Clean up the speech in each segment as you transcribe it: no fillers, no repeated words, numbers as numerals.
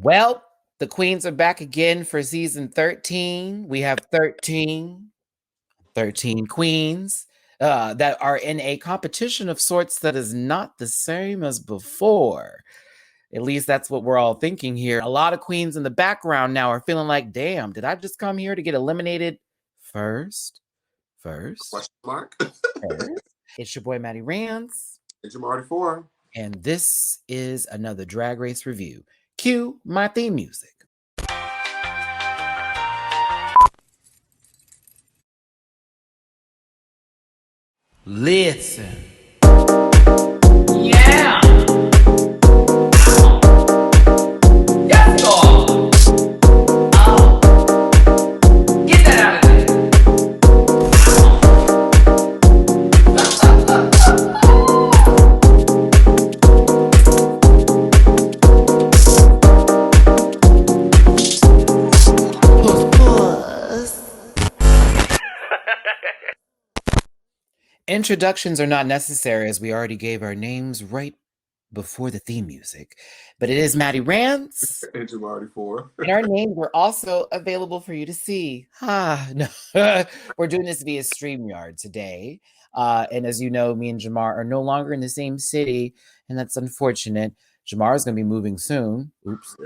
Well, the queens are back again for season 13. We have 13 queens that are in a competition of sorts that is not the same as before. At least that's what we're all thinking here. A lot of queens in the background now are feeling like, damn, did I just come here to get eliminated first? Question mark. First. It's your boy, Matty Rants. It's your 4. And this is another Drag Race review. Cue my theme music. Listen. Yeah. Yes, Lord. Get that out of there. Introductions are not necessary as we already gave our names right before the theme music, but it is Matty Rants. And your 4. And our names were also available for you to see. No. We're doing this via StreamYard today. And as you know, me and Jamar are no longer in the same city, and that's unfortunate. Jamar is going to be moving soon. Oops.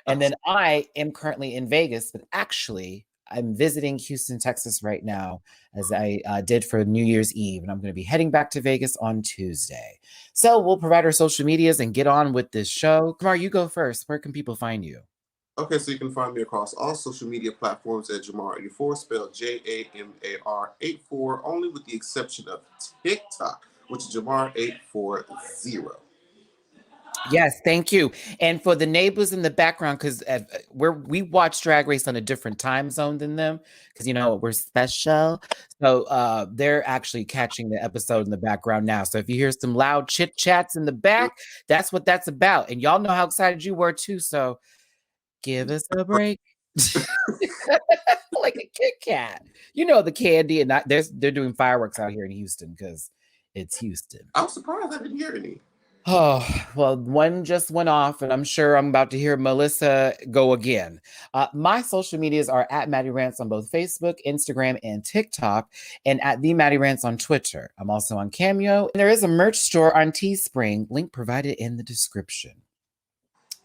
And then I am currently in Vegas, but actually I'm visiting Houston, Texas right now, as I did for New Year's Eve, and I'm going to be heading back to Vegas on Tuesday. So we'll provide our social medias and get on with this show. Kumar, you go first. Where can people find you? Okay, so you can find me across all social media platforms at Jamar84, spelled Jamar84, only with the exception of TikTok, which is Jamar840. Yes, thank you. And for the neighbors in the background, because we watch Drag Race on a different time zone than them, because we're special. So they're actually catching the episode in the background now. So if you hear some loud chit chats in the back, that's what that's about. And y'all know how excited you were too. So give us a break. Like a Kit Kat. The candy, and they're doing fireworks out here in Houston because it's Houston. I'm surprised I didn't hear any. Oh, well, one just went off, and I'm sure I'm about to hear Melissa go again. My social medias are at MattyRants on both Facebook, Instagram, and TikTok, and at the MattyRants on Twitter. I'm also on Cameo, and there is a merch store on Teespring, link provided in the description.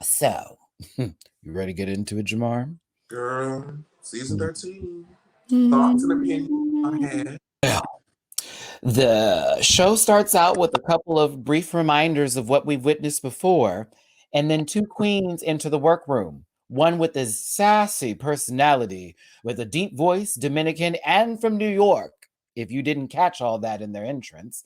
So, you ready to get into it, Jamar? Girl, season 13. Thoughts and opinions I had. Yeah. The show starts out with a couple of brief reminders of what we've witnessed before, and then two queens enter the workroom. One with a sassy personality, with a deep voice, Dominican, and from New York, if you didn't catch all that in their entrance.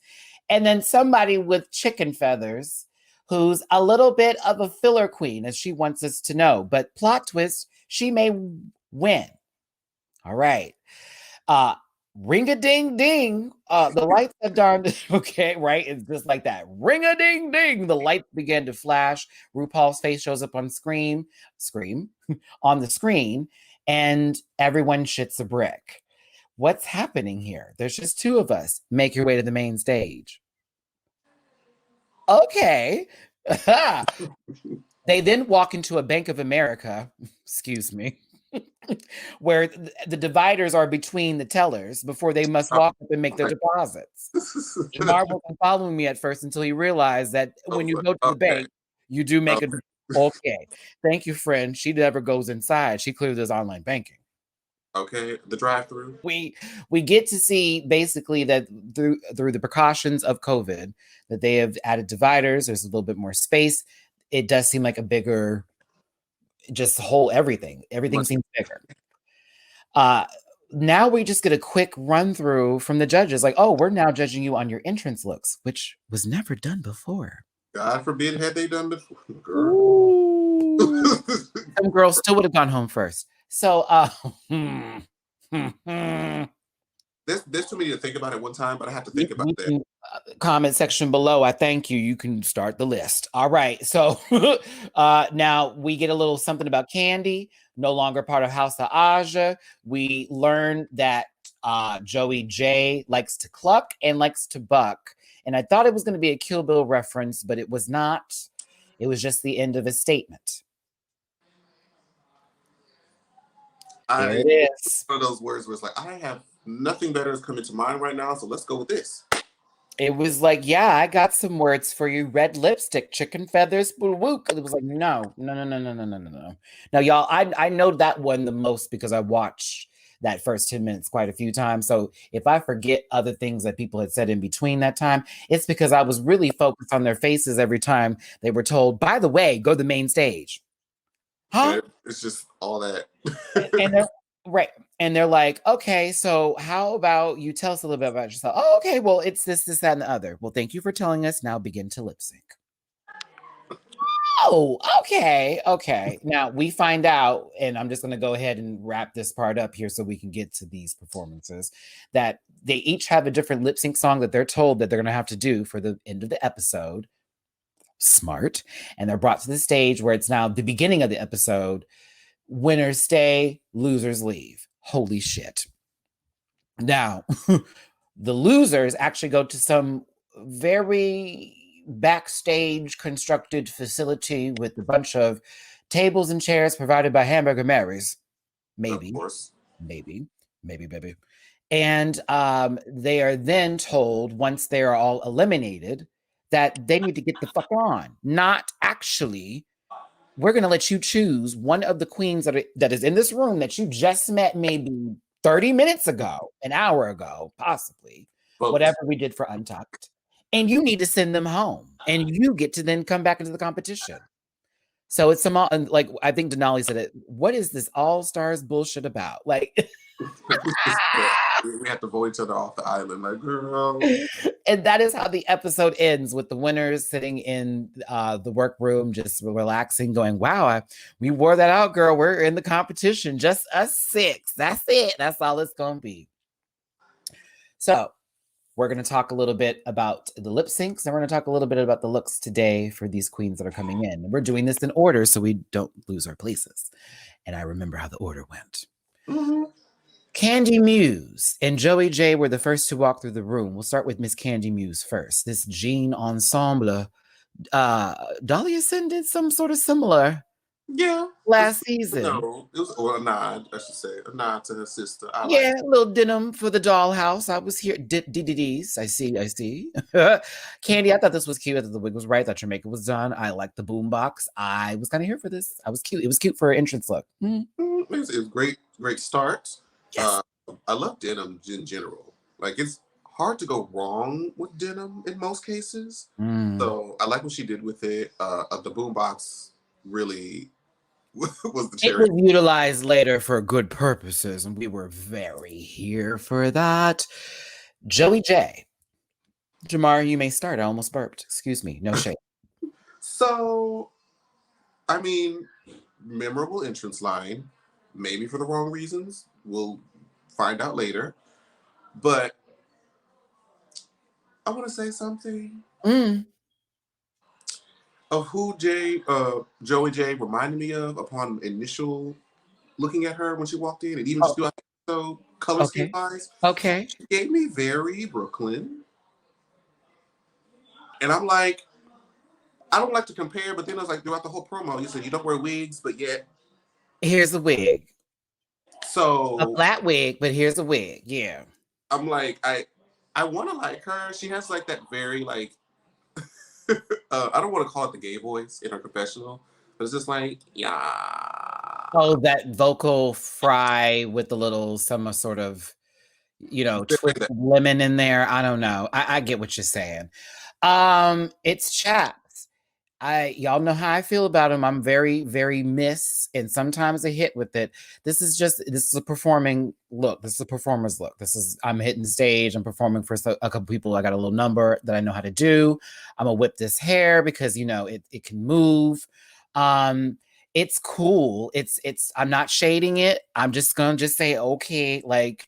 And then somebody with chicken feathers, who's a little bit of a filler queen, as she wants us to know. But plot twist, she may win. All right. Ring-a-ding-ding. The lights have darned, okay, right? It's just like that. Ring-a-ding-ding. The lights began to flash. RuPaul's face shows up on scream, on the screen, and everyone shits a brick. What's happening here? There's just two of us. Make your way to the main stage. Okay. They then walk into a Bank of America, excuse me, where the dividers are between the tellers before they must walk up and make their deposits. Jamar wasn't following me at first until he realized that when you go to the bank, you do make a... Okay. Thank you, friend. She never goes inside. She clearly does online banking. Okay, the drive-through. We get to see basically that through the precautions of COVID, that they have added dividers. There's a little bit more space. It does seem like a bigger... just whole everything seems bigger. Now we just get a quick run through from the judges, like, oh, we're now judging you on your entrance looks, which was never done before. God forbid had they done before. Girl. Some girls still would have gone home first. So there's too many to think about at one time, but I have to think about that. Comment section below. I thank you. You can start the list. All right. So now we get a little something about Candy, no longer part of House of Aja. We learn that Joey J likes to cluck and likes to buck. And I thought it was going to be a Kill Bill reference, but it was not. It was just the end of a statement. There it is. One of those words where it's like, I have nothing better is coming to mind right now, so let's go with this. It was like, yeah, I got some words for you. Red lipstick, chicken feathers, wook. It was like, no. Now, y'all, I know that one the most because I watched that first 10 minutes quite a few times. So if I forget other things that people had said in between that time, it's because I was really focused on their faces every time they were told, by the way, go to the main stage. Huh? It's just all that. And they're right. And they're like, okay, so how about you tell us a little bit about yourself? Oh, okay, well, it's this, that, and the other. Well, thank you for telling us. Now begin to lip sync. Oh, okay. Now we find out, and I'm just going to go ahead and wrap this part up here so we can get to these performances, that they each have a different lip sync song that they're told that they're going to have to do for the end of the episode. Smart. And they're brought to the stage where it's now the beginning of the episode. Winners stay, losers leave. Holy shit. Now, the losers actually go to some very backstage constructed facility with a bunch of tables and chairs provided by Hamburger Mary's. Maybe. Of course. Maybe, baby. And they are then told, once they are all eliminated, that they need to get the fuck on. Not actually, we're going to let you choose one of the queens that is in this room that you just met maybe 30 minutes ago, an hour ago, possibly, whatever we did for Untucked. And you need to send them home. And you get to then come back into the competition. So it's some, like, I think Denali said it. What is this all-stars bullshit about? Like, we have to vote each other off the island, like, girl. And that is how the episode ends, with the winners sitting in the workroom, just relaxing, going, wow, we wore that out, girl. We're in the competition, just us 6. That's it. That's all it's going to be. So we're going to talk a little bit about the lip syncs, and we're going to talk a little bit about the looks today for these queens that are coming in. And we're doing this in order so we don't lose our places. And I remember how the order went. Mm-hmm. Candy Muse and Joey J were the first to walk through the room. We'll start with Miss Candy Muse first. This jean ensemble. Dahlia Sin did some sort of similar. Yeah. Last season. No, it was a nod, I should say. A nod to her sister. A little denim for the dollhouse. I was here. DDDs. I see. Candy, I thought this was cute. I thought the wig was right. I thought your makeup was done. I liked the boombox. I was kind of here for this. I was cute. It was cute for her entrance look. It was great start. Yes. I love denim in general. Like, it's hard to go wrong with denim in most cases. So I like what she did with it. The boombox really was the cherry. It was utilized later for good purposes, and we were very here for that. Joey J. Jamar, you may start. I almost burped. Excuse me. No shade. So, I mean, memorable entrance line. Maybe for the wrong reasons. We'll find out later. But I want to say something. Of who Joey J reminded me of upon initial looking at her when she walked in, and even just throughout the episode, color scheme wise. Okay. She gave me very Brooklyn. And I'm like, I don't like to compare, but then I was like, throughout the whole promo, you said you don't wear wigs, but yet. Here's a wig. So a flat wig, but here's a wig. Yeah. I'm like, I want to like her. She has like that very like, I don't want to call it the gay voice in her confessional, but it's just like, yeah. Oh, that vocal fry with the little some sort of, twist of lemon in there. I don't know. I get what you're saying. It's Chaps. Y'all know how I feel about him. I'm very, very miss, and sometimes a hit with it. This is a performing look. This is a performer's look. I'm hitting the stage. I'm performing for a couple people. I got a little number that I know how to do. I'm gonna whip this hair because it can move. It's cool. I'm not shading it. I'm just gonna say, okay, like,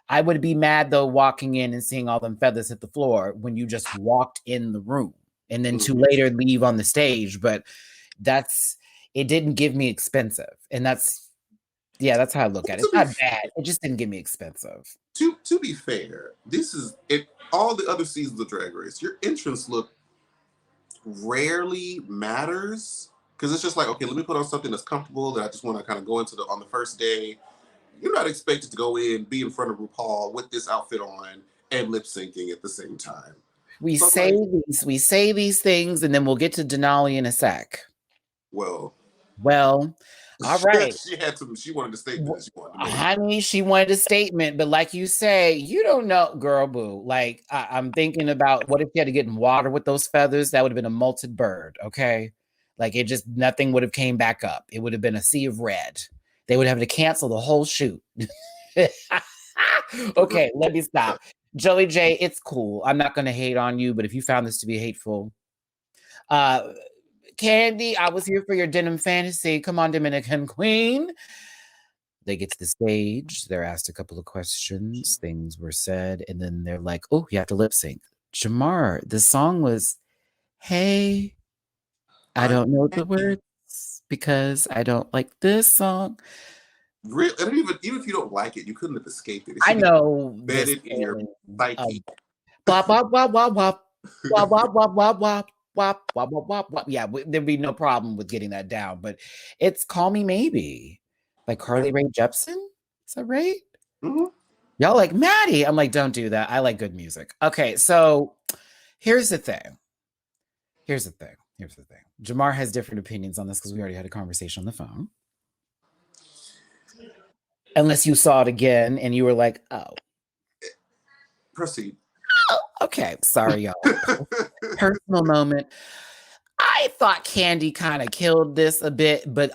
I would be mad though walking in and seeing all them feathers hit the floor when you just walked in the room. And then to later leave on the stage, but it didn't give me expensive, and that's how I look at it. It's not bad. It just didn't give me expensive. To be fair, this is it. All the other seasons of Drag Race, your entrance look rarely matters because it's just like, okay, let me put on something that's comfortable that I just want to kind of go into on the first day. You're not expected to go be in front of RuPaul with this outfit on and lip syncing at the same time. We So say these things, and then we'll get to Denali in a sec. Well, all right. She wanted a statement. She wanted to make. Honey, she wanted a statement, but like you say, you don't know, girl, boo. Like I'm thinking about what if you had to get in water with those feathers? That would have been a molted bird. Okay, like it just nothing would have came back up. It would have been a sea of red. They would have to cancel the whole shoot. Okay, let me stop. Joey J, it's cool. I'm not going to hate on you, but if you found this to be hateful, Candy, I was here for your denim fantasy. Come on, Dominican Queen. They get to the stage. They're asked a couple of questions. Things were said, and then they're like, "Oh, you have to lip sync." Jamar, the song was, "Hey, I don't know the words because I don't like this song." Really, even if you don't like it, you couldn't have escaped it. I know embedded in your psyche. Wop wop wop wop wop wop wop wop wop wop wop wop wop wop. Yeah, there'd be no problem with getting that down. But it's "Call Me Maybe" by Carly Rae Jepsen. Is that right? Mm-hmm. Y'all like, Matty. I'm like, don't do that. I like good music. Okay, so here's the thing. Jamar has different opinions on this because we already had a conversation on the phone. Unless you saw it again and you were like, oh. Proceed. Oh, okay. Sorry, y'all. Personal moment. I thought Candy kind of killed this a bit, but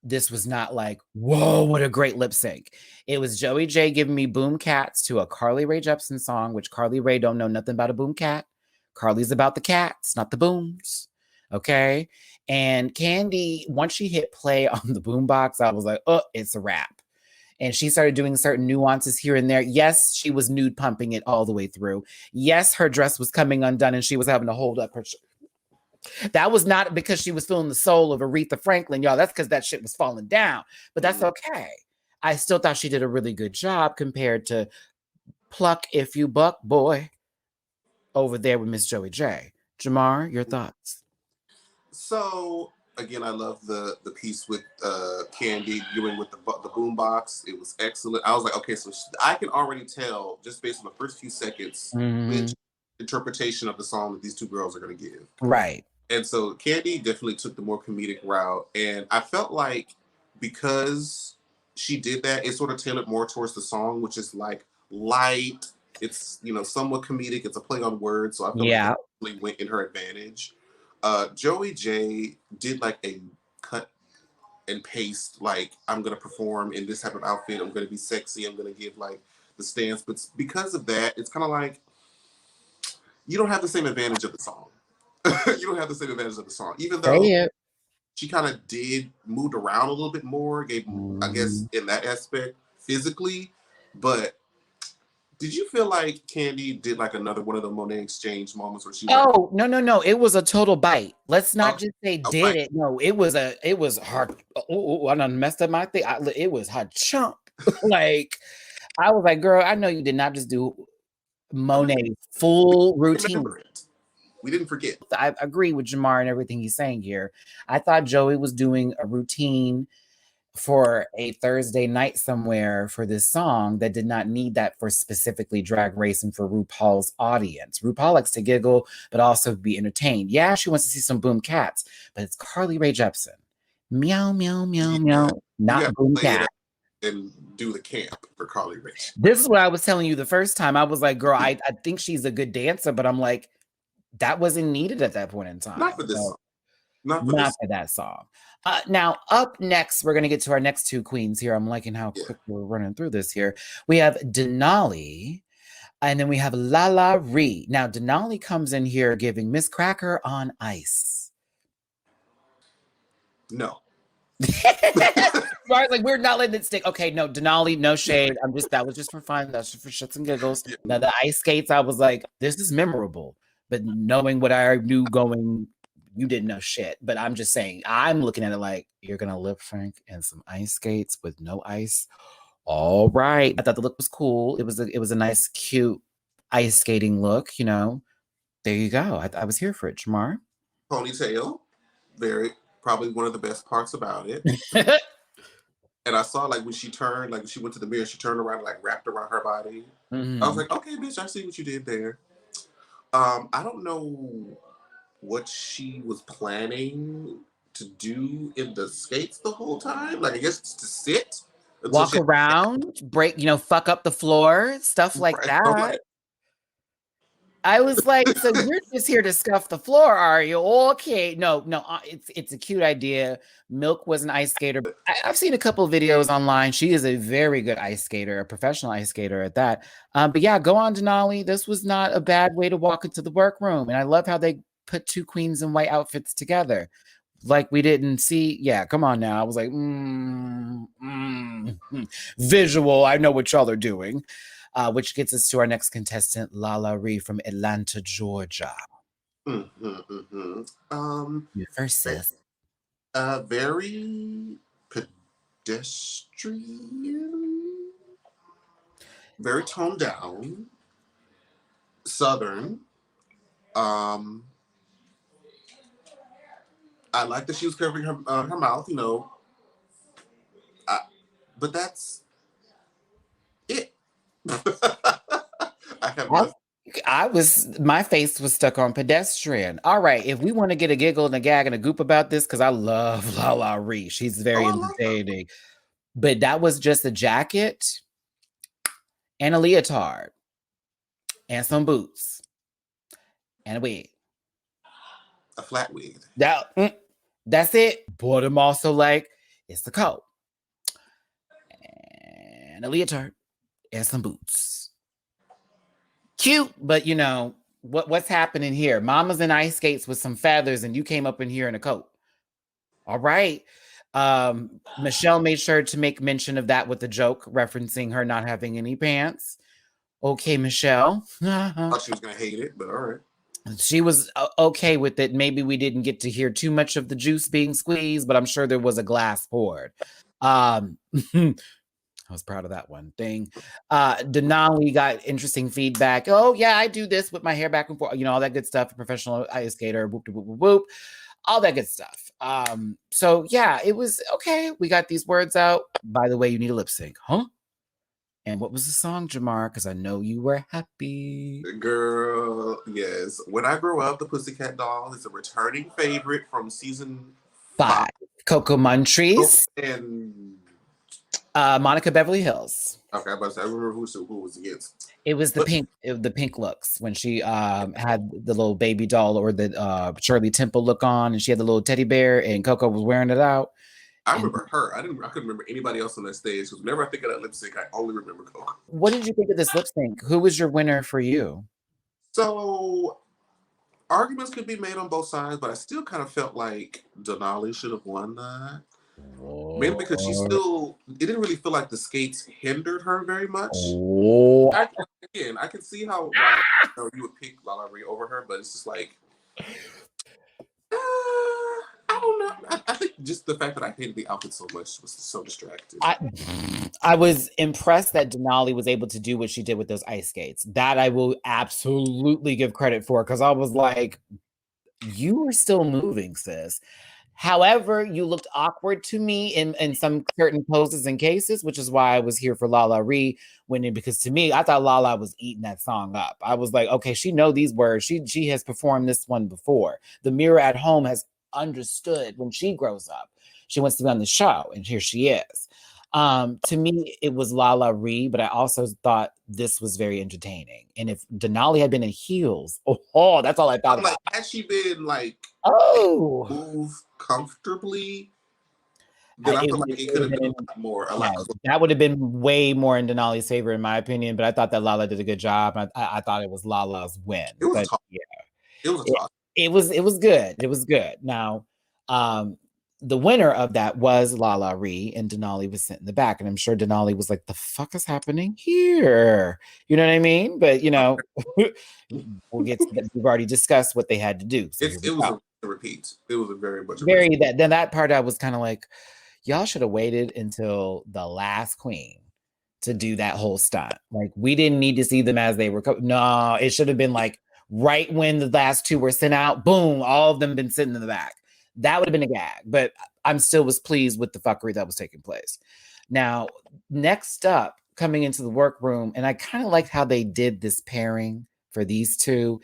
this was not like, whoa, what a great lip sync. It was Joey J giving me boom cats to a Carly Rae Jepsen song, which Carly Rae don't know nothing about a boom cat. Carly's about the cats, not the booms. Okay. And Candy, once she hit play on the boombox, I was like, oh, it's a wrap. And she started doing certain nuances here and there. Yes, she was nude pumping it all the way through. Yes, her dress was coming undone and she was having to hold up her That was not because she was feeling the soul of Aretha Franklin, y'all. That's because that shit was falling down. But that's okay. I still thought she did a really good job compared to Pluck If You Buck Boy over there with Miss Joey J. Jamar, your thoughts? So again, I love the piece with Candy doing with the boombox. It was excellent. I was like, okay, so I can already tell just based on the first few seconds which interpretation of the song that these two girls are going to give. Right. And so Candy definitely took the more comedic route, and I felt like because she did that, it sort of tailored more towards the song, which is like light. It's somewhat comedic. It's a play on words, so I feel like it really went in her advantage. Joey J did like a cut and paste, like, I'm gonna perform in this type of outfit, I'm gonna be sexy, I'm gonna give like the stance, but because of that, it's kind of like you don't have the same advantage of the song. You don't have the same advantage of the song, even though she kind of did moved around a little bit more, I guess, in that aspect physically. But did you feel like Candy did like another one of the Monet Exchange moments where she? Oh, no! It was a total bite. Let's not just say did it. No, it was hard. Oh, I done messed up my thing. It was hard chump. Like I was like, girl, I know you did not just do Monet's full routine. We didn't forget. I agree with Jamar and everything he's saying here. I thought Joey was doing a routine for a Thursday night somewhere for this song that did not need that for specifically Drag Race and for RuPaul's audience. RuPaul likes to giggle, but also be entertained. Yeah, she wants to see some boom cats, but it's Carly Rae Jepsen. Meow, meow, meow, meow. Not boom cat. And do the camp for Carly Rae. This is what I was telling you the first time. I was like, girl, I think she's a good dancer, but I'm like, that wasn't needed at that point in time. Not for this song. Not for that song. Now, up next, we're going to get to our next two queens here. I'm liking how quick we're running through this here. We have Denali, and then we have Lala Ree. Now, Denali comes in here giving Miss Cracker on Ice. No. Right, like we're not letting it stick. Okay, no, Denali, no shade. That was just for fun. That's just for shits and giggles. Yeah. Now, the ice skates, I was like, this is memorable. But knowing what I knew going, you didn't know shit. But I'm just saying, I'm looking at it like, you're going to lip sync and some ice skates with no ice. All right. I thought the look was cool. It was a nice, cute ice skating look, There you go. I was here for it, Jamar. Ponytail, probably one of the best parts about it. And I saw like when she turned, like when she went to the mirror, she turned around and like wrapped around her body. I was like, okay, bitch, I see what you did there. I don't know what she was planning to do in the skates the whole time. Like I guess it's to sit, walk around, break, fuck up the floor, stuff like that. I was like, so you're just here to scuff the floor, are you? Okay. No, it's a cute idea. Milk was an ice skater. I've seen a couple of videos online. She is a very good ice skater, a professional ice skater at that. But yeah, go on, Denali. This was not a bad way to walk into the workroom. And I love how they put two queens in white outfits together. Like we didn't see. Yeah, come on now. I was like, visual. I know what y'all are doing. Which gets us to our next contestant, Lala Ree from Atlanta, Georgia. First, sis. Very pedestrian, very toned down, Southern. I like that she was covering her mouth, but that's it. I have nothing. My face was stuck on pedestrian. All right, if we want to get a giggle and a gag and a goop about this, because I love Lala Ree. She's very entertaining. But that was just a jacket and a leotard and some boots and a wig. A flat wig. That's it. But I'm also like, it's the coat and a leotard and some boots. Cute, but what's happening here? Mama's in ice skates with some feathers, and you came up in here in a coat. All right. Michelle made sure to make mention of that with the joke referencing her not having any pants. Okay, Michelle. I thought she was gonna hate it, but all right. She was okay with it. Maybe we didn't get to hear too much of the juice being squeezed, but I'm sure there was a glass poured. I was proud of that one thing. Denali got interesting feedback. Oh, yeah, I do this with my hair back and forth. All that good stuff. A professional ice skater. Whoop, whoop, whoop, whoop. All that good stuff. So, yeah, it was okay. We got these words out. By the way, you need a lip sync. Huh? And what was the song, Jamar? Because I know you were happy. Girl, yes. When I Grow Up, the Pussycat Doll is a returning favorite from season 5. Coco Montrese. And Monica Beverly Hills. Okay, but I remember who was against. It was the pink looks when she had the little baby doll or the Shirley Temple look on, and she had the little teddy bear, and Coco was wearing it out. I remember her. I couldn't remember anybody else on that stage because whenever I think of that lip sync, I only remember Coco. What did you think of this lip sync? Who was your winner for you? So arguments could be made on both sides, but I still kind of felt like Denali should have won that. Mainly because it didn't really feel like the skates hindered her very much. I can see how you would pick Lala Ree over her, but it's just like, I don't know. I think just the fact that I hated the outfit so much was so distracting. I was impressed that Denali was able to do what she did with those ice skates. That I will absolutely give credit for, because I was like, you were still moving, sis. However, you looked awkward to me in some certain poses and cases, which is why I was here for Lala Ree winning, because to me, I thought Lala was eating that song up. I was like, okay, she know these words. She has performed this one before. The Mirror at Home has understood when she grows up. She wants to be on the show, and here she is. To me, it was Lala Ree, but I also thought this was very entertaining. And if Denali had been in heels, that's all I thought about. Had she been move comfortably, then I feel like it could have been a lot closer. That would have been way more in Denali's favor, in my opinion. But I thought that Lala did a good job. I thought it was Lala's win. It was It was a toss. It was good. It was good. Now, the winner of that was Lala Ree, and Denali was sitting in the back, and I'm sure Denali was like, "The fuck is happening here?" You know what I mean? But we'll get to that. We've already discussed what they had to do. So it was a repeat. It was a very that part. I was kind of like, y'all should have waited until the last queen to do that whole stunt. Like, we didn't need to see them as they were. No, it should have been like right when the last two were sent out, boom, all of them been sitting in the back. That would have been a gag, but I'm still was pleased with the fuckery that was taking place. Now, next up, coming into the workroom, and I kind of liked how they did this pairing for these two.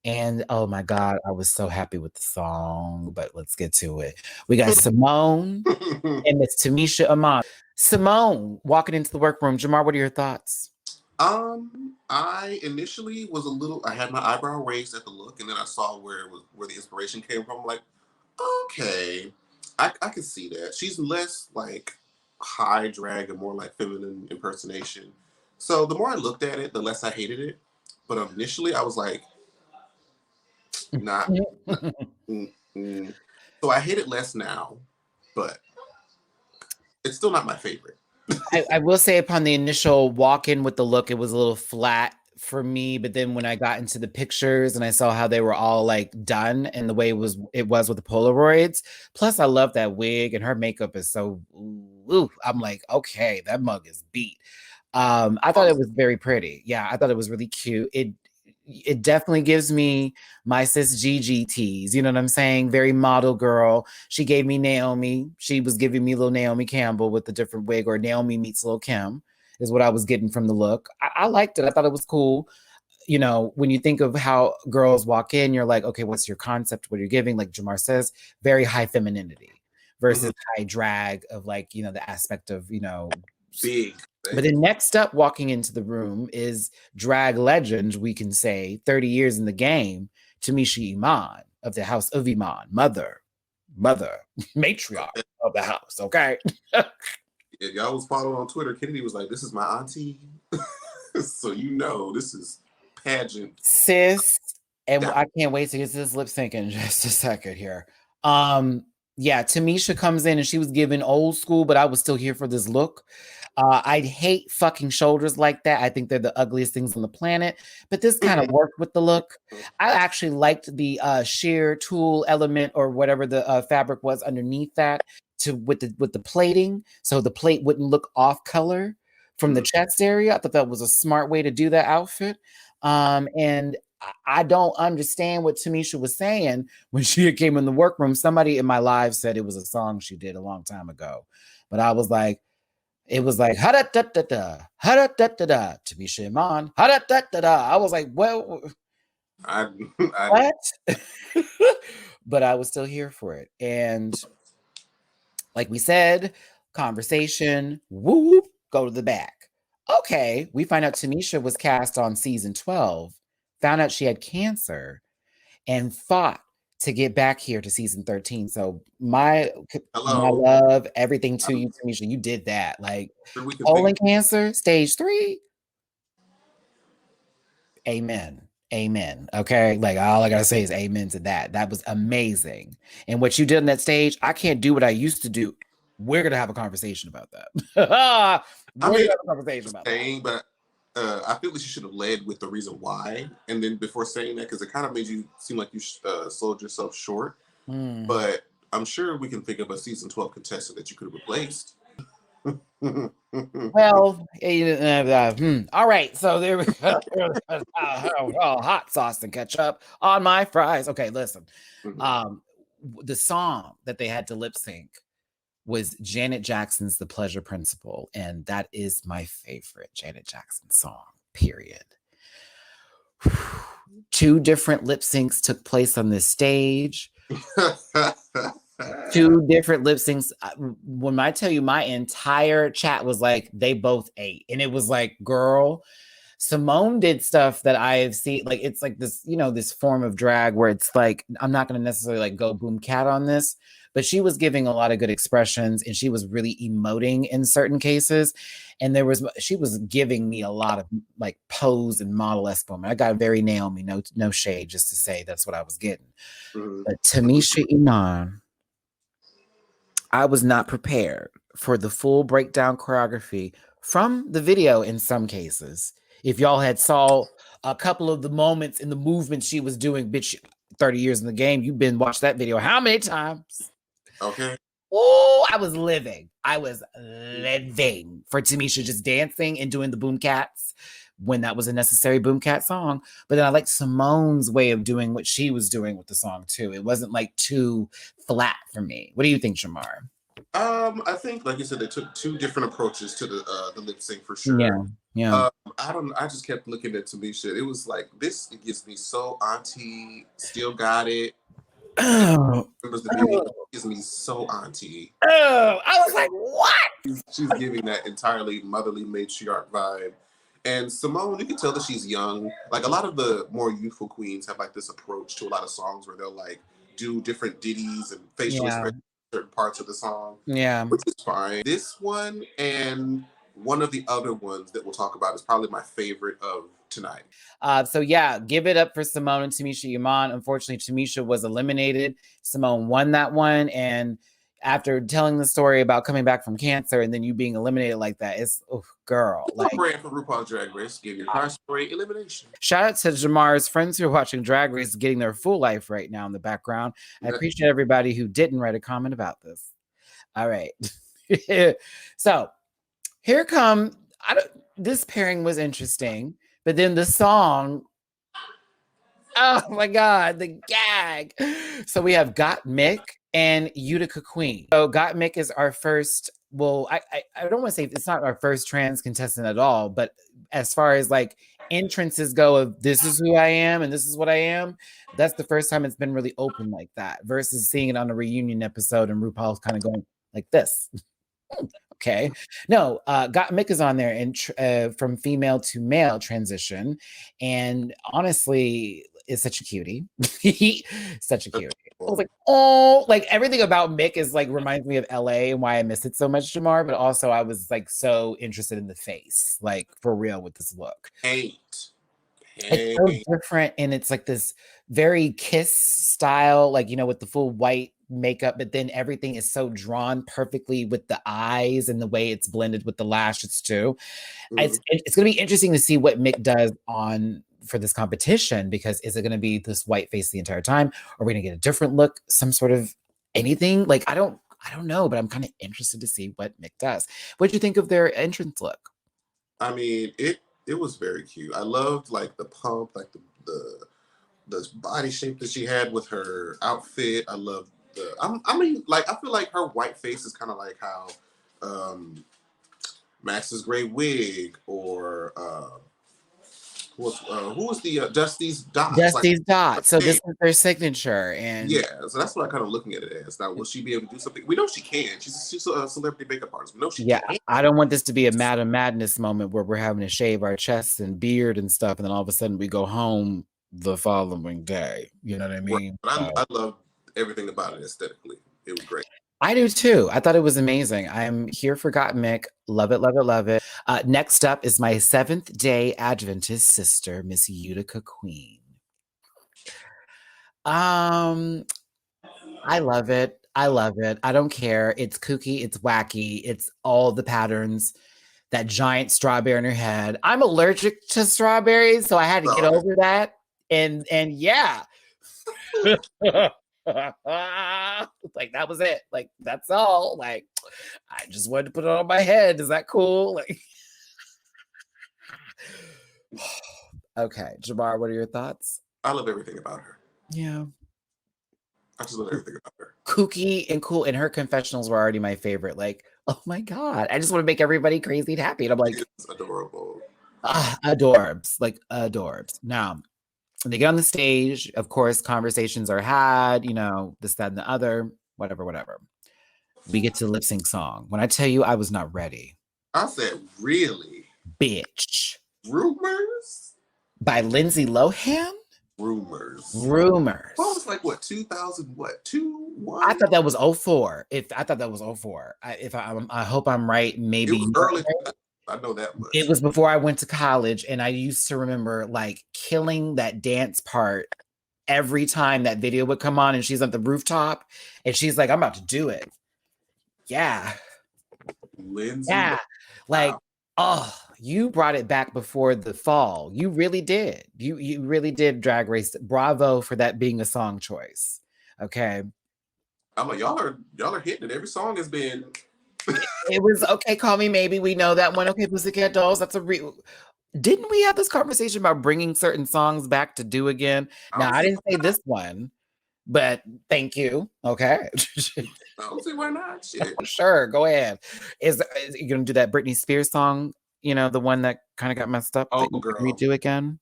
And oh my God, I was so happy with the song, but let's get to it. We got Simone and Miss Tamisha Iman. Simone walking into the workroom. Jamar, what are your thoughts? I initially was I had my eyebrow raised at the look, and then I saw where the inspiration came from. I'm like, okay, I can see that. She's less like high drag and more like feminine impersonation. So the more I looked at it, the less I hated it. But initially, I was like, not. So I hate it less now, but it's still not my favorite. I will say upon the initial walk-in with the look, it was a little flat for me. But then when I got into the pictures and I saw how they were all like done and the way it was with the Polaroids. Plus, I love that wig and her makeup is so. Ooh, I'm like, okay, that mug is beat. I thought it was very pretty. Yeah, I thought it was really cute. It definitely gives me my sis Gigi tease. You know what I'm saying? Very model girl. She gave me Naomi. She was giving me little Naomi Campbell with a different wig, or Naomi meets Lil Kim is what I was getting from the look. I liked it. I thought it was cool. You know, when you think of how girls walk in, you're like, okay, what's your concept? What you're giving? Like Jamar says, very high femininity versus high drag of like, you know, the aspect of, you know, big. But then next up, walking into the room is drag legend, we can say, 30 years in the game, Tamisha Iman of the House of Iman, mother, matriarch of the house, okay? If y'all was following on Twitter, Kennedy was like, this is my auntie. So you know this is pageant. Sis, and I can't wait to get to this lip sync in just a second here. Yeah, Tamisha comes in and she was giving old school, but I was still here for this look. I hate fucking shoulders like that. I think they're the ugliest things on the planet. But this kind of worked with the look. I actually liked the sheer tulle element or whatever the fabric was underneath that with the plating, so the plate wouldn't look off color from the chest area. I thought that was a smart way to do that outfit. And I don't understand what Tamisha was saying when she came in the workroom. Somebody in my live said it was a song she did a long time ago, but I was like, it was like ha da da da da ha da da da da Tamisha Iman ha da da da da. I was like, well, what? But I was still here for it, and like we said, conversation, whoop, go to the back. Okay, we find out Tamisha was cast on season 12, found out she had cancer, and fought to get back here to season 13. So my love, everything to you, Tamisha. You did that. Like colon cancer, stage 3. Amen. Amen. Okay. Like all I gotta say is amen to that. That was amazing. And what you did on that stage, I can't do what I used to do. We're gonna have a conversation about that. We're gonna have a conversation about that. But I feel like you should have led with the reason why, and then before saying that, because it kind of made you seem like you sold yourself short. But I'm sure we can think of a season 12 contestant that you could have replaced. Well, all right. So there we go. Hot sauce and ketchup on my fries. Okay, listen. The song that they had to lip sync was Janet Jackson's The Pleasure Principle, and that is my favorite Janet Jackson song, period. 2 different lip syncs took place on this stage. 2 different lip syncs. When I tell you, my entire chat was like, they both ate. And it was like, girl, Simone did stuff that I have seen. Like, it's like this, you know, this form of drag where it's like, I'm not going to necessarily like go boom cat on this, but she was giving a lot of good expressions and she was really emoting in certain cases. And she was giving me a lot of like pose and model-esque moment. I got very Naomi, no shade, just to say that's what I was getting. But Tamisha Iman, I was not prepared for the full breakdown choreography from the video in some cases. If y'all had saw a couple of the moments in the movements she was doing, bitch, 30 years in the game, you've been watched that video how many times? Okay. Oh, I was living for Tamisha just dancing and doing the boom cats. when that was a necessary Boomcat song. But then I like Simone's way of doing what she was doing with the song too. It wasn't like too flat for me. What do you think, Jamar? I think, like you said, they took two different approaches to the lip sync for sure. Yeah, yeah. I just kept looking at Tamisha. It was like this. It gives me so auntie. Still got it. Oh, Remembers the video. It gives me so auntie. oh, I was like, what? She's giving that entirely motherly matriarch vibe. And Simone, you can tell that she's young. Like a lot of the more youthful queens have like this approach to a lot of songs where they'll like do different ditties and facial expressions in certain parts of the song. Yeah. Which is fine. This one and one of the other ones that we'll talk about is probably my favorite of tonight. So yeah, give it up for Simone and Tamisha Iman. Unfortunately, Tamisha was eliminated. Simone won that one. And after telling the story about coming back from cancer and then you being eliminated like that, it's girl. Like brand for RuPaul Drag Race, give your car story elimination. Shout out to Jamar's friends who are watching Drag Race getting their full life right now in the background. I appreciate everybody who didn't write a comment about this. All right. So here come, this pairing was interesting, but then the song, oh my God, the gag. So we have Got Mick and Utica Queen. So Got Mick is our first, well, I don't want to say it's not our first trans contestant at all, but as far as like entrances go of this is who I am and this is what I am, that's the first time it's been really open like that versus seeing it on a reunion episode and RuPaul's kind of going like this. Okay. No, Got Mick is on there and from female to male transition. And honestly, is such a cutie. Such a cutie. I was like, oh, like everything about Mick is like reminds me of LA and why I miss it so much, Jamar. But also I was like so interested in the face, like for real with this look. It's so different, and it's like this very Kiss style, like with the full white makeup, but then everything is so drawn perfectly with the eyes and the way it's blended with the lashes too. It's going to be interesting to see what Mick does for this competition, because is it going to be this white face the entire time? Are we going to get a different look, some sort of anything? Like I don't know, but I'm kind of interested to see what Mick does. What did you think of their entrance look? I mean, it was very cute. I loved like the pump, like the body shape that she had with her outfit. I loved I feel like her white face is kind of like how Max's gray wig or who was the Dusty's Dots? Dusty's Dots. So this is their signature, and yeah, so that's what I'm kind of looking at it as. Now, will she be able to do something? We know she can. She's a celebrity makeup artist. We know she can. I don't want this to be a Madam Madness moment where we're having to shave our chests and beard and stuff, and then all of a sudden we go home the following day. You know what I mean? Right. I love everything about it aesthetically. It was great. I do too. I thought it was amazing. I'm here for Got Mick. Love it, love it, love it. Next up is my Seventh Day Adventist sister, Miss Utica Queen. I love it. I love it. I don't care. It's kooky. It's wacky. It's all the patterns. That giant strawberry in her head. I'm allergic to strawberries, so I had to get over that. And yeah. Like that was it. Like that's all. Like I just wanted to put it on my head. Is that cool? Like okay, Jamar, what are your thoughts? I love everything about her. Yeah. I just love everything about her. Kooky and cool, and her confessionals were already my favorite. Like, oh my God, I just want to make everybody crazy and happy. And I'm like, it's adorable. Adorbs, like adorbs. Now, they get on the stage, of course, conversations are had, this, that, and the other, whatever. We get to the lip sync song. When I tell you I was not ready. I said, really? Bitch. Rumors? By Lindsay Lohan? Rumors. Well, it was like, what, 2000, what, 1? I thought that was 04. I thought that was 04. I hope I'm right. Maybe. It was early. I know that much. It was before I went to college, and I used to remember like killing that dance part every time that video would come on and she's at the rooftop and she's like, I'm about to do it. Yeah. Lindsay. Yeah. Like, oh, you brought it back before the fall. You really did. You really did, Drag Race. Bravo for that being a song choice. Okay. I'm like, y'all are hitting it. Every song has been It was okay, Call Me Maybe. We know that one. Okay, Pussycat Dolls. That's Didn't we have this conversation about bringing certain songs back to do again? I Now, don't I see didn't say this one, but thank you. Okay. I don't see why not. Shit. Sure, go ahead. Is you gonna do that Britney Spears song? You know, the one that kind of got messed up Oh, that you could girl. redo again?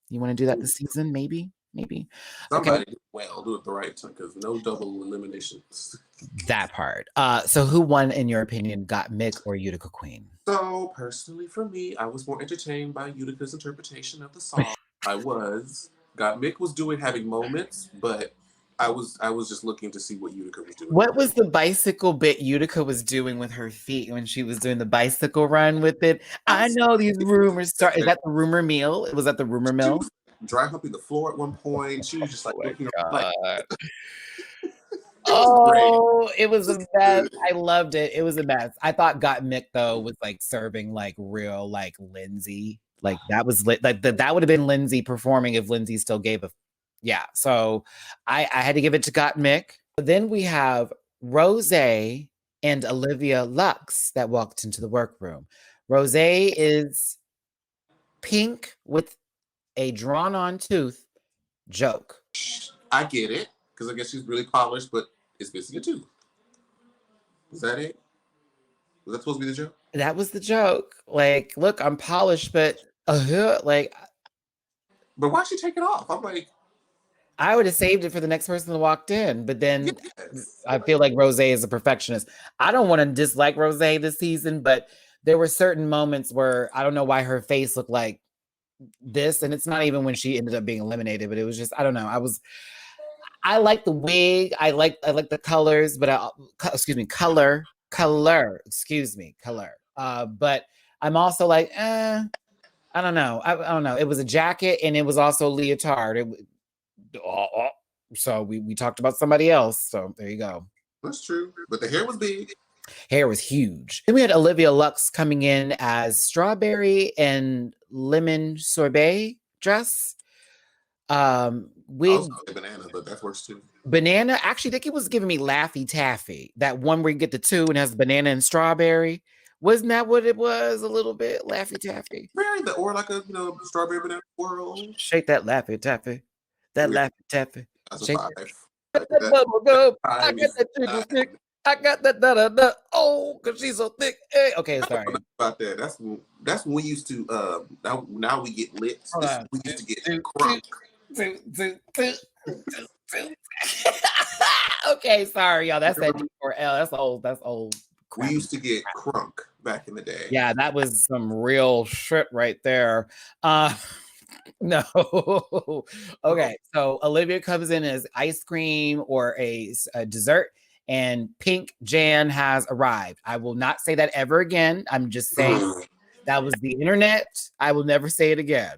You want to do that this season? Maybe, maybe. Okay, Somebody do it the right time because no double eliminations. that part. So who won in your opinion? Got Mick or Utica Queen? So personally, for me, I was more entertained by Utica's interpretation of the song. I was. God, Mick was having moments, but I was just looking to see what Utica was doing. What was the bicycle bit Utica was doing with her feet when she was doing the bicycle run with it? I know these rumors start. Is that the rumor mill? Was that the rumor She mill? was dry humping the floor at one point. She was just like Oh my looking like god. it was great. Oh, it was It a was mess. good. I loved it. It was a mess. I thought Got Mick though was like serving like real like Lindsay. Like that was like that would have been Lindsay performing if Lindsay still gave a yeah. So I had to give it to Got Mick. Then we have Rose and Olivia Lux that walked into the workroom. Rose is pink with a drawn-on tooth joke. I get it because I guess she's really polished, but it's missing a tooth. Was that it? Was that supposed to be the joke? That was the joke. Like, look, I'm polished, but like But why'd she take it off? I'm like, I would have saved it for the next person that walked in. But then yes. I feel like Rose is a perfectionist. I don't want to dislike Rose this season, but there were certain moments where I don't know why her face looked like this, and it's not even when she ended up being eliminated, but it was just I don't know. I like the wig, I like the colors, but excuse me, color, color. But I'm also like, I don't know. I don't know. It was a jacket and it was also leotard. So we talked about somebody else. So there you go. That's true. But the hair was big. Hair was huge. Then we had Olivia Lux coming in as strawberry and lemon sorbet dress. I Wig was gonna say banana, but that works too. banana. Actually, I think it was giving me Laffy Taffy. That one where you get the two and has banana and strawberry. Wasn't that what it was? A little bit Laffy Taffy. Very or like a strawberry banana swirl. Shake that Laffy Taffy. That Yeah, Laffy Taffy. that's a Shake five. that bubble gum. I Time got is that ginger not stick. I got that da da da. Oh, cause she's so thick. Hey. Okay, sorry. about that. That's when we used to. Now we get lips. Hold on. We used to get crunk. Okay, sorry, y'all. That's that D4L. That's old. That's old. We used to get crunk back in the day. Yeah, that was some real shit right there. No. Okay, so Olivia comes in as ice cream or a dessert, and Pink Jan has arrived. I will not say that ever again. I'm just saying that was the internet. I will never say it again.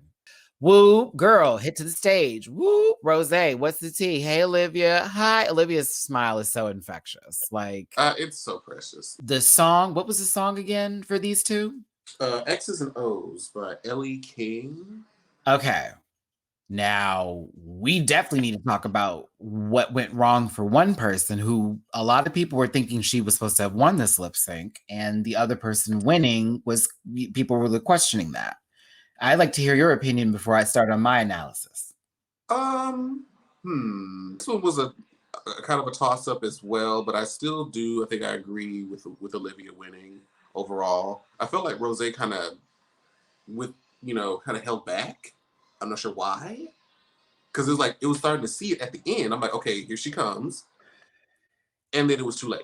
Woo, girl, hit to the stage. Woo, Rose, what's the tea? Hey, Olivia. Hi. Olivia's smile is so infectious. Like, it's so precious. the song, what was the song again for these two? X's and O's by Ellie King. Okay. Now, we definitely need to talk about what went wrong for one person who a lot of people were thinking she was supposed to have won this lip sync, and the other person winning was people were questioning that. I'd like to hear your opinion before I start on my analysis. This one was a kind of a toss up as well, but I still do. I think I agree with Olivia winning overall. I felt like Rose kind of kind of held back. I'm not sure why, because it was starting to see it at the end. I'm like, okay, here she comes, and then it was too late.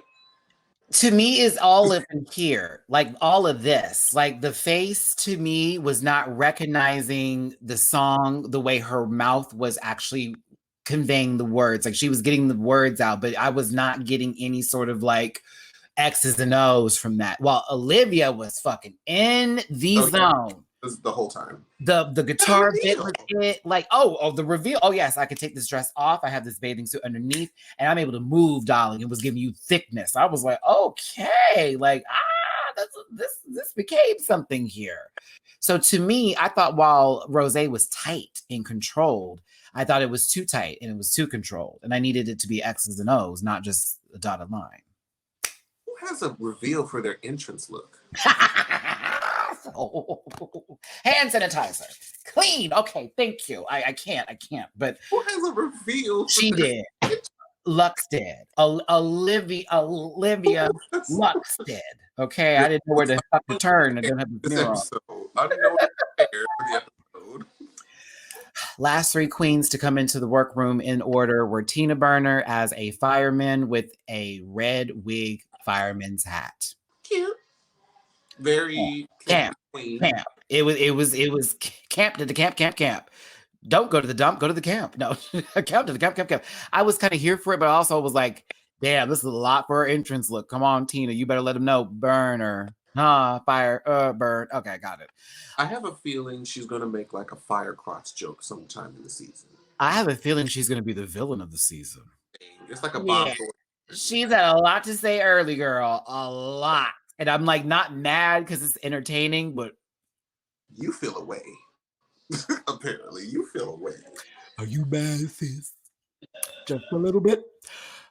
To me, is all of here, like all of this, like the face to me was not recognizing the song the way her mouth was actually conveying the words. Like she was getting the words out, but I was not getting any sort of like X's and O's from that. While Olivia was fucking in the zone. The whole time. The guitar bit was it, like, the reveal. Oh, yes, I could take this dress off. I have this bathing suit underneath, and I'm able to move, darling. It was giving you thickness. I was like, okay, like, this became something here. So to me, I thought while Rose was tight and controlled, I thought it was too tight and it was too controlled. And I needed it to be X's and O's, not just a dotted line. Who has a reveal for their entrance look? Hand sanitizer. Clean. Okay, thank you. I can't. But who has a reveal? She did. Lux did. Olivia Lux did. Okay, I didn't know where to fuck to turn. I didn't have the mirror on. Unknown for the episode. Last three queens to come into the workroom in order were Tina Burner as a fireman with a red wig fireman's hat. Cute. Very camp. It was camp to the camp. Don't go to the dump, go to the camp. No, camp to the camp. I was kind of here for it, but also was like, damn, this is a lot for her entrance look. Come on, Tina, you better let them know. Burner. Fire, burn. Okay, got it. I have a feeling she's going to make like a fire crotch joke sometime in the season. I have a feeling she's going to be the villain of the season. It's like a bomb. She's had a lot to say early, girl. A lot. And I'm like not mad because it's entertaining, but you feel away. Apparently, you feel away. Are you mad, sis? Just a little bit.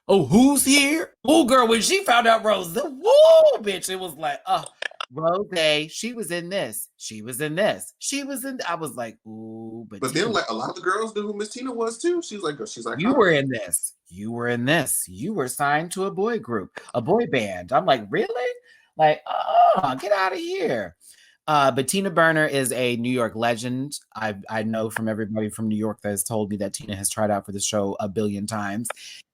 Oh, who's here? Oh, girl, when she found out Rose, whoa, bitch, it was like, Rose, she was in this. She was in this. She was in. I was like, ooh, but then like a lot of the girls knew who Miss Tina was too. She's like, you were in this. You were in this. You were signed to a boy group, a boy band. I'm like, really? Like, get out of here. But Tina Burner is a New York legend. I know from everybody from New York that has told me that Tina has tried out for the show a billion times,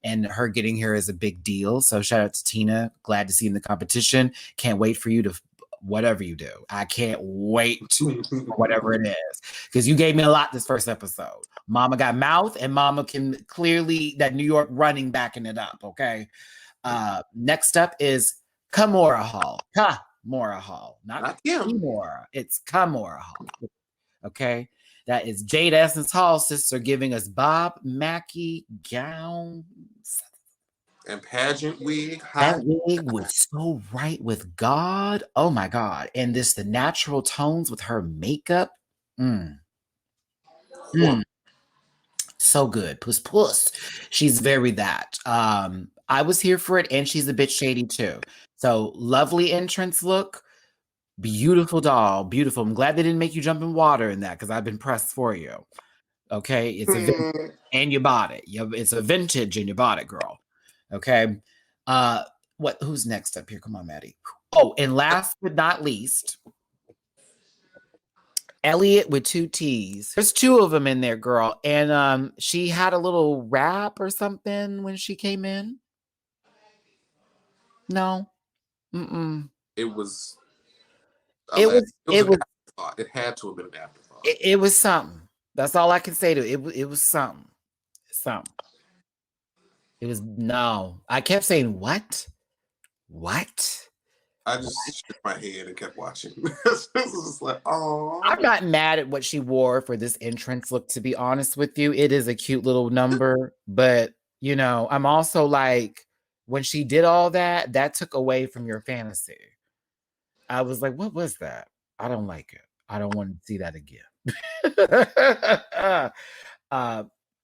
and her getting here is a big deal. So shout out to Tina. Glad to see you in the competition. Can't wait for you to whatever you do. I can't wait for whatever it is, because you gave me a lot this first episode. Mama got mouth, and Mama can clearly that New York running backing it up. Okay. Next up is Kimora Hall. Kimora Hall, not Kimora. It's Kimora Hall. Okay, that is Jade Essence Hall sister giving us Bob Mackie gowns and pageant wig. That wig was so right with God. Oh my God! And this the natural tones with her makeup. So good. Puss. She's very that. I was here for it, and she's a bit shady too. So lovely entrance look. Beautiful doll. Beautiful. I'm glad they didn't make you jump in water in that, because I've been pressed for you. Okay. It's a vintage, and you bought it. It's a vintage and you bought it, girl. Okay. Who's next up here? Come on, Matty. Oh, and last but not least, Elliot with 2 T's. There's 2 of them in there, girl. And she had a little rap or something when she came in. No. It was. It had to have been an afterthought. It was something. That's all I can say to it. It was something. It was no. I kept saying what? I just shook my head and kept watching. It was just like, oh. I'm not mad at what she wore for this entrance look, to be honest with you. It is a cute little number, but you know, I'm also like, when she did all that, that took away from your fantasy. I was like, what was that? I don't like it. I don't want to see that again. It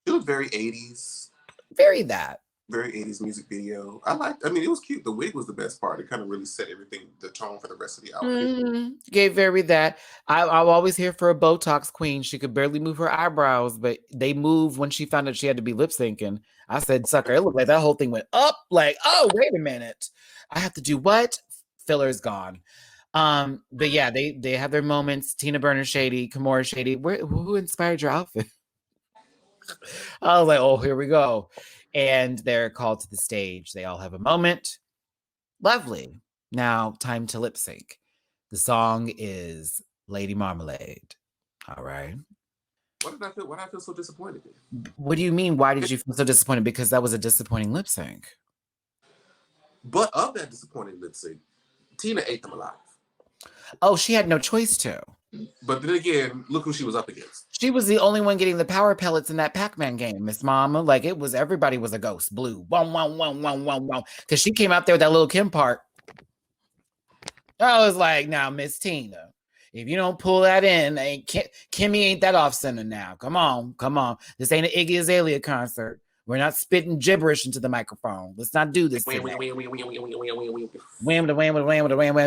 was very 80s. Very that. Very 80s music video. I mean, it was cute. The wig was the best part. It kind of really set everything, the tone for the rest of the outfit. Gave very that. I'm always here for a Botox queen. She could barely move her eyebrows, but they moved when she found out she had to be lip syncing. I said, sucker, it looked like that whole thing went up. Like, oh, wait a minute. I have to do what? Filler's gone. But yeah, they have their moments. Tina Burner shady, Kimora shady. Who inspired your outfit? I was like, oh, here we go. And they're called to the stage. They all have a moment. Lovely. Now, time to lip sync. The song is Lady Marmalade. All right. Why did I feel so disappointed in? What do you mean? Why did you feel so disappointed? Because that was a disappointing lip sync. But of that disappointing lip sync, Tina ate them alive. Oh, she had no choice to. But then again, look who she was up against. She was the only one getting the power pellets in that Pac-Man game, Miss Mama. Like, it was, everybody was a ghost. Blue. Wow. Because she came out there with that little Kim part. I was like, now, Miss Tina, if you don't pull that in, Kimmy ain't that off center now. Come on. This ain't an Iggy Azalea concert. We're not spitting gibberish into the microphone. Let's not do this. Wham,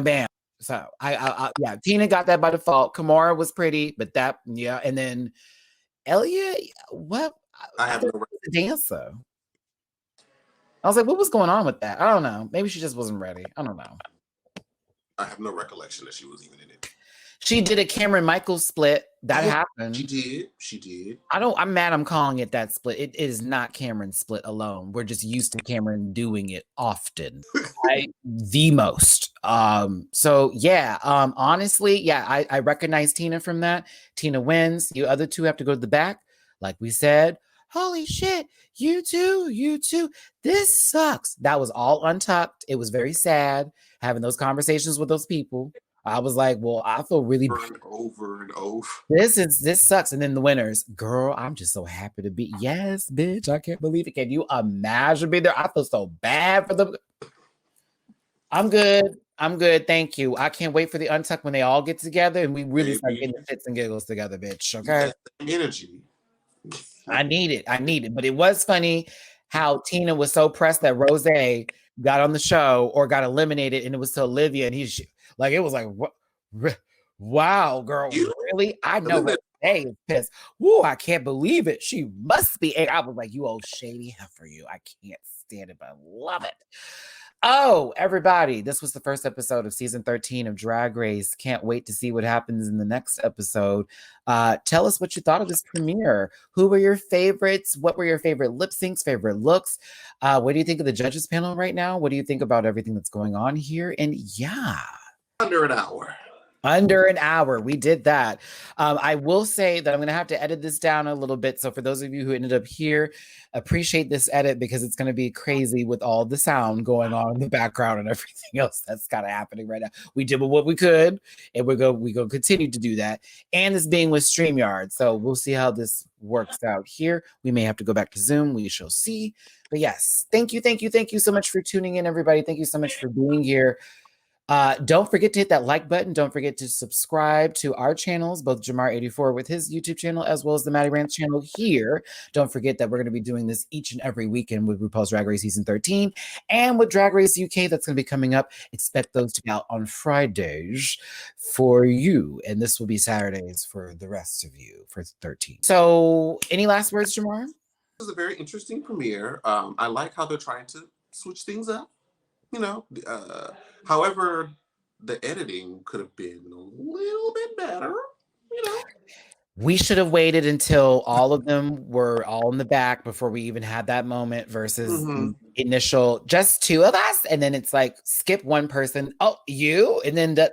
bam. So yeah, Tina got that by default. Kimora was pretty, but that, yeah. And then Elliot, what? I have no the dancer. I was like, what was going on with that? I don't know. Maybe she just wasn't ready. I don't know. I have no recollection that she was even in it. She did a Cameron Michaels split. That happened. She did. I'm mad I'm calling it that split. It is not Cameron's split alone. We're just used to Cameron doing it often. The most. So yeah, honestly, yeah, I recognize Tina from that. Tina wins. You other two have to go to the back. Like we said, holy shit, you two, this sucks. That was all untucked. It was very sad having those conversations with those people. I was like, well, I feel really over and over. This sucks. And then the winners, girl, I'm just so happy to be. Yes, bitch, I can't believe it. Can you imagine being there? I feel so bad for them. I'm good. Thank you. I can't wait for the untuck when they all get together and we really start getting the fits and giggles together, bitch. Okay. Energy. I need it. But it was funny how Tina was so pressed that Rose got on the show or got eliminated, and it was to Olivia, and he's like, it was like, what? Wow, girl, really? I know Rose is pissed. Woo, I can't believe it. She must be. And I was like, you old shady heifer, you. I can't stand it, but I love it. Oh, everybody, this was the first episode of season 13 of Drag Race. Can't wait to see what happens in the next episode. Tell us what you thought of this premiere. Who were your favorites? What were your favorite lip syncs, favorite looks? What do you think of the judges panel right now? What do you think about everything that's going on here? And yeah. Under an hour. Under an hour. We did that. I will say that I'm going to have to edit this down a little bit. So for those of you who ended up here, appreciate this edit because it's going to be crazy with all the sound going on in the background and everything else that's kind of happening right now. We did what we could, and we're going to continue to do that. And it's being with StreamYard. So we'll see how this works out here. We may have to go back to Zoom. We shall see. But yes, thank you so much for tuning in, everybody. Thank you so much for being here. Don't forget to hit that like button. Don't forget to subscribe to our channels, both Jamar84 with his YouTube channel, as well as the MattyRants channel here. Don't forget that we're going to be doing this each and every weekend with RuPaul's Drag Race Season 13 and with Drag Race UK that's going to be coming up. Expect those to be out on Fridays for you. And this will be Saturdays for the rest of you for 13. So any last words, Jamar? This is a very interesting premiere. I like how they're trying to switch things up. You know, however, the editing could have been a little bit better, you know. We should have waited until all of them were all in the back before we even had that moment versus initial just two of us. And then it's like, skip one person. Oh, you? And then, that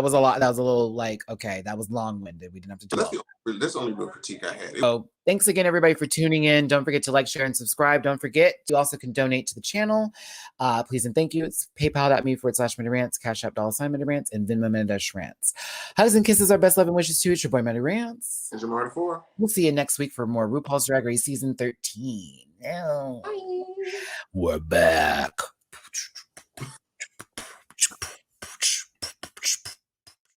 was a lot. That was a little like, okay, that was long-winded. We didn't have to do that. That's the only real critique I had. So thanks again, everybody, for tuning in. Don't forget to like, share, and subscribe. Don't forget, you also can donate to the channel. Please and thank you. It's paypal.me/MattyRants, Cash App $MattyRants, and Venmo MattyRants. Hugs and kisses, our best love and wishes to you. It's your boy, MattyRants. And Jamar84. We'll see you next week for more RuPaul's Drag Race Season 13. We're back.